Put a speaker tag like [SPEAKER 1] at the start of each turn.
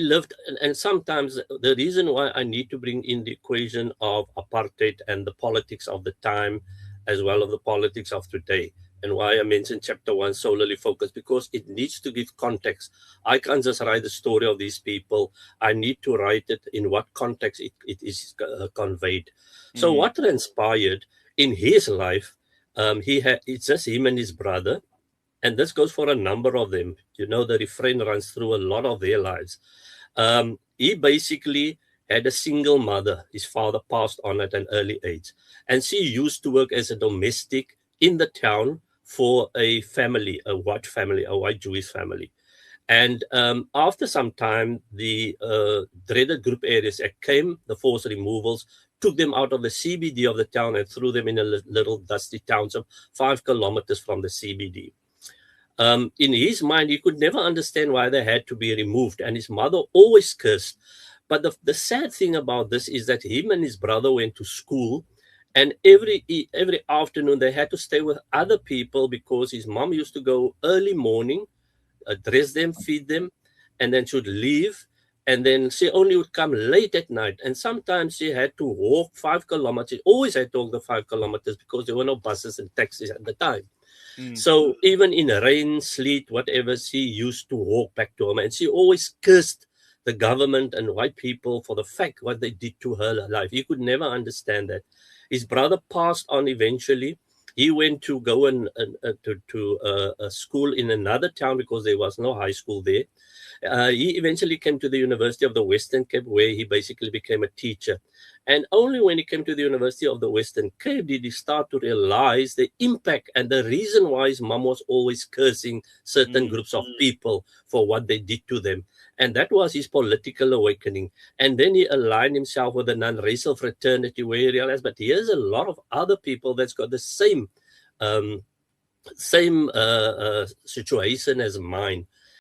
[SPEAKER 1] lived, and sometimes the reason why I need to bring in the equation of apartheid and the politics of the time, as well as the politics of today, and why I mentioned chapter one solely focused, because it needs to give context. I can't just write the story of these people. I need to write it in what context it is conveyed. So what transpired in his life, it's just him and his brother, and this goes for a number of them. You know, the refrain runs through a lot of their lives. He basically had a single mother. His father passed on at an early age, and she used to work as a domestic in the town for a family, a white family, a white Jewish family. And after some time, the dreaded Group Areas Act came, the forced removals, took them out of the CBD of the town and threw them in a little dusty township 5 kilometers from the CBD. In his mind, he could never understand why they had to be removed, and his mother always cursed. But the sad thing about this is that him and his brother went to school, and every afternoon they had to stay with other people, because his mom used to go early morning, dress them, feed them, and then she would leave. And then she only would come late at night. And sometimes she had to walk 5 kilometers. She always had to walk the 5 kilometers because there were no buses and taxis at the time. So even in rain, sleet, whatever, she used to walk back to home. And she always cursed the government and white people for the fact what they did to her life. He could never understand that. His brother passed on eventually. He went to go to a school in another town because there was no high school there. He eventually came to the University of the Western Cape, where he basically became a teacher. And only when he came to the University of the Western Cape did he start to realize the impact and the reason why his mom was always cursing certain groups of people for what they did to them. And that was his political awakening. And then he aligned himself with a non-racial fraternity, where he realized, but here's a lot of other people that's got the same situation as mine.